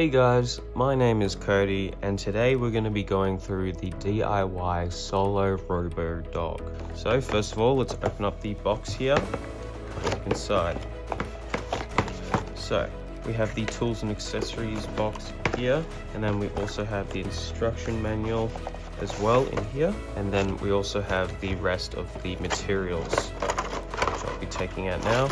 Hey guys, my name is Cody and today we're going to be going through the diy-solar-robo-dog. So first of all, let's open up the box here, look inside. So we have the tools and accessories box here, and then we also have the instruction manual as well in here, and then we also have the rest of the materials, which I'll be taking out now.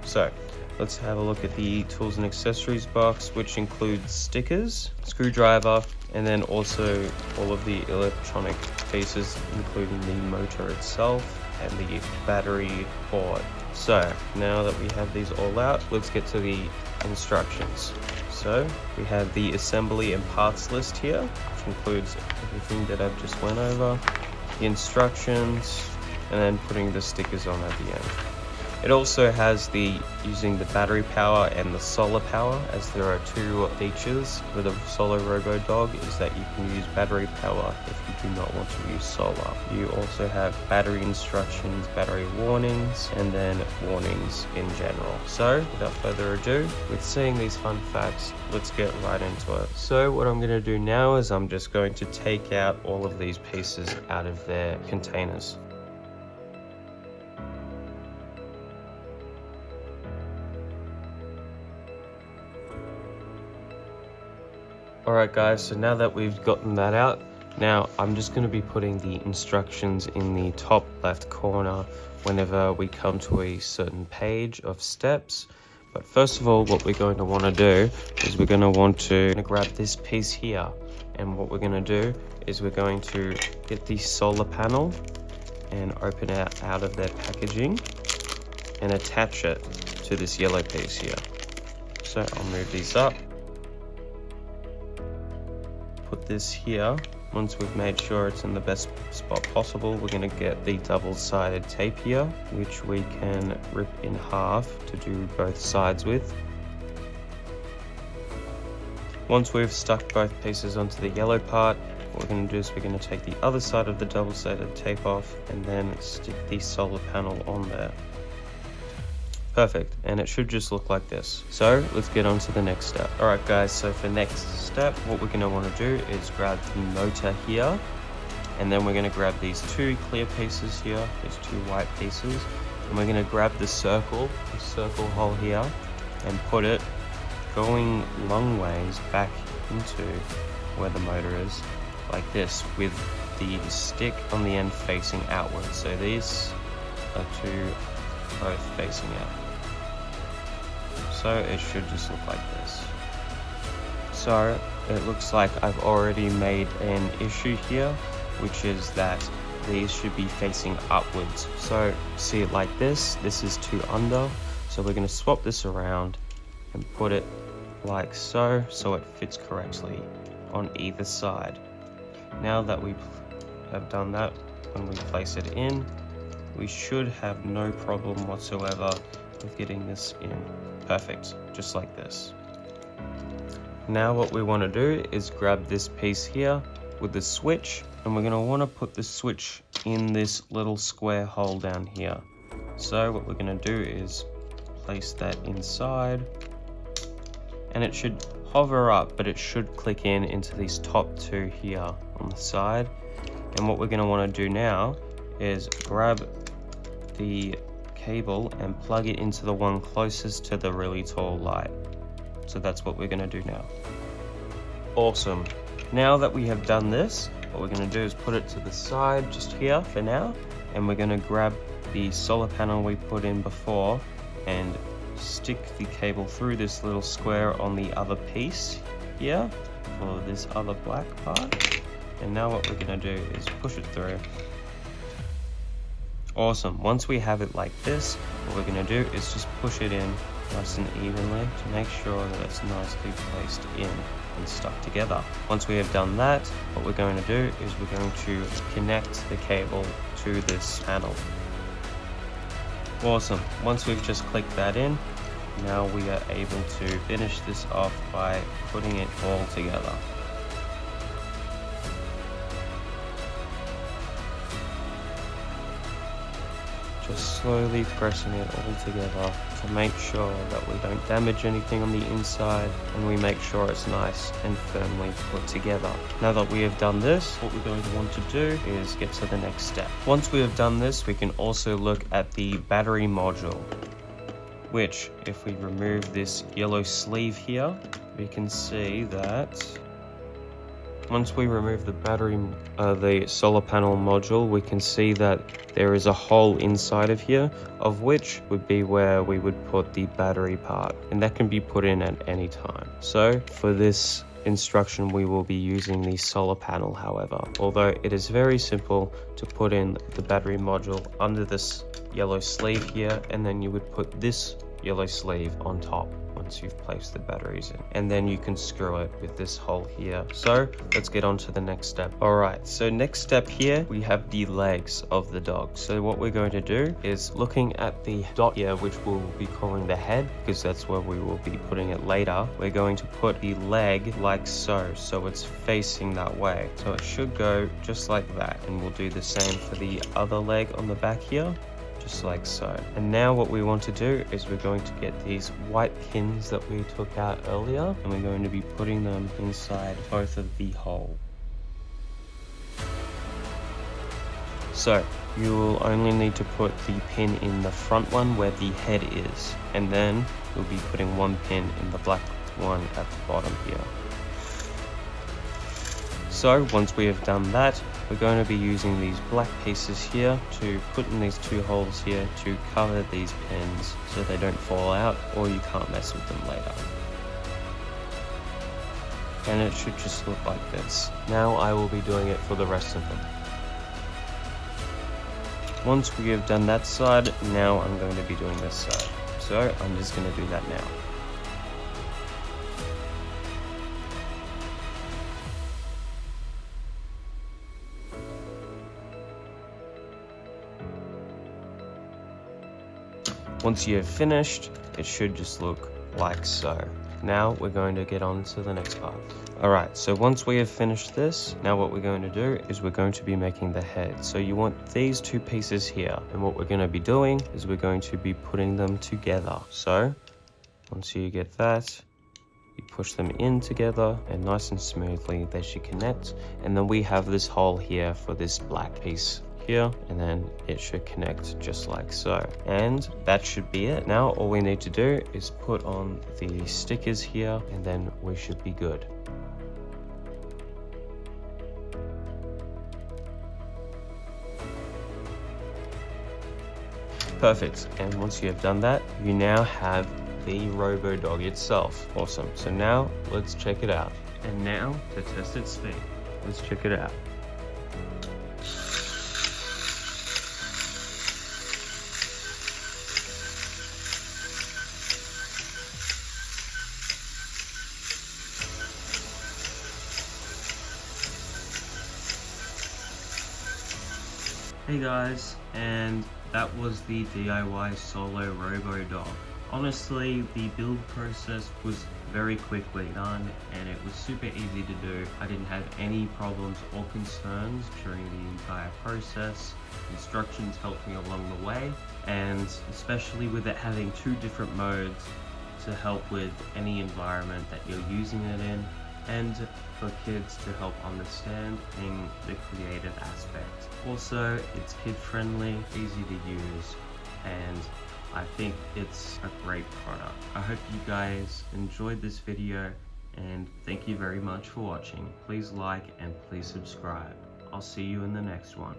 So let's have a look at the tools and accessories box, which includes stickers, screwdriver, and then also all of the electronic pieces, including the motor itself and the battery board. So now that we have these all out, let's get to the instructions. So we have the assembly and parts list here, which includes everything that I've just went over, the instructions, and then putting the stickers on at the end. It also has the using the battery power and the solar power, as there are two features with a solar robo-dog, is that you can use battery power if you do not want to use solar. You also have battery instructions, battery warnings, and then warnings in general. So without further ado, with seeing these fun facts, let's get right into it. So what I'm going to do now is I'm just going to take out all of these pieces out of their containers. Alright guys, so now that we've gotten that out, now I'm just going to be putting the instructions in the top left corner whenever we come to a certain page of steps. But first of all, what we're going to want to do is we're going to want to grab this piece here, and what we're going to do is we're going to get the solar panel and open it out of their packaging and attach it to this yellow piece here. So I'll move these up. Put this here. Once we've made sure it's in the best spot possible, we're going to get the double-sided tape here, which we can rip in half to do both sides with. Once we've stuck both pieces onto the yellow part, what we're going to do is we're going to take the other side of the double-sided tape off and then stick the solar panel on there. Perfect, and it should just look like this. So let's get on to the next step. Alright guys, so for next step, what we're going to want to do is grab the motor here, and then we're going to grab these two clear pieces here, these two white pieces, and we're going to grab the circle hole here, and put it going long ways back into where the motor is, like this, with the stick on the end facing outwards. So these are two both facing out. So it should just look like this. So it looks like I've already made an issue here, which is that these should be facing upwards. So see it like this, this is two under, so we're going to swap this around and put it like so, so it fits correctly on either side. Now that we have done that, when we place it in, we should have no problem whatsoever with getting this in. Perfect, just like this. Now what we want to do is grab this piece here with the switch, and we're going to want to put the switch in this little square hole down here. So what we're going to do is place that inside, and it should hover up, but it should click in into these top two here on the side. And what we're going to want to do now is grab the cable and plug it into the one closest to the really tall light. So that's what we're going to do now. Awesome. Now that we have done this, what we're going to do is put it to the side just here for now, and we're going to grab the solar panel we put in before and stick the cable through this little square on the other piece here for this other black part. And now what we're going to do is push it through. Awesome. Once we have it like this, what we're going to do is just push it in nice and evenly to make sure that it's nicely placed in and stuck together. Once we have done that, what we're going to do is we're going to connect the cable to this panel. Awesome. Once we've just clicked that in, now we are able to finish this off by putting it all together. just slowly pressing it all together to make sure that we don't damage anything on the inside, and we make sure it's nice and firmly put together. Now that we have done this, what we're going to want to do is get to the next step. Once we have done this, we can also look at the battery module, which, if we remove this yellow sleeve here, we can see that once we remove the battery, the solar panel module, we can see that there is a hole inside of here, of which would be where we would put the battery part, and that can be put in at any time. So for this instruction, we will be using the solar panel, however, although it is very simple to put in the battery module under this yellow sleeve here, and then you would put this yellow sleeve on top once you've placed the batteries in, and then you can screw it with this hole here. So let's get on to the next step. Alright, so next step here, we have the legs of the dog. So what we're going to do is, looking at the dot here, which we'll be calling the head, because that's where we will be putting it later, we're going to put the leg like so it's facing that way. So it should go just like that, and we'll do the same for the other leg on the back here, just like so. And now what we want to do is we're going to get these white pins that we took out earlier, and we're going to be putting them inside both of the hole. So you will only need to put the pin in the front one where the head is, and then we'll be putting one pin in the black one at the bottom here. So once we have done that, we're going to be using these black pieces here to put in these two holes here to cover these pins so they don't fall out or you can't mess with them later. And it should just look like this. Now I will be doing it for the rest of them. Once we have done that side, now I'm going to be doing this side. So I'm just going to do that now. Once you have finished, it should just look like so. Now we're going to get on to the next part. Alright, so once we have finished this, now what we're going to do is we're going to be making the head. So you want these two pieces here, and what we're going to be doing is we're going to be putting them together. So once you get that, you push them in together, and nice and smoothly they should connect. And then we have this hole here for this black piece here, and then it should connect just like so, and that should be it. Now all we need to do is put on the stickers here, and then we should be good. Perfect. And once you have done that, you now have the robo dog itself. Awesome. So now let's check it out. And now to test its speed, let's check it out. Hey guys, and that was the diy-solar-robo-dog. Honestly, the build process was very quickly done, and it was super easy to do. I didn't have any problems or concerns during the entire process. Instructions helped me along the way, and especially with it having two different modes to help with any environment that you're using it in, and for kids to help understand in the creative aspect. Also, it's kid-friendly, easy to use, and I think it's a great product. I hope you guys enjoyed this video, and thank you very much for watching. Please like and please subscribe. I'll see you in the next one.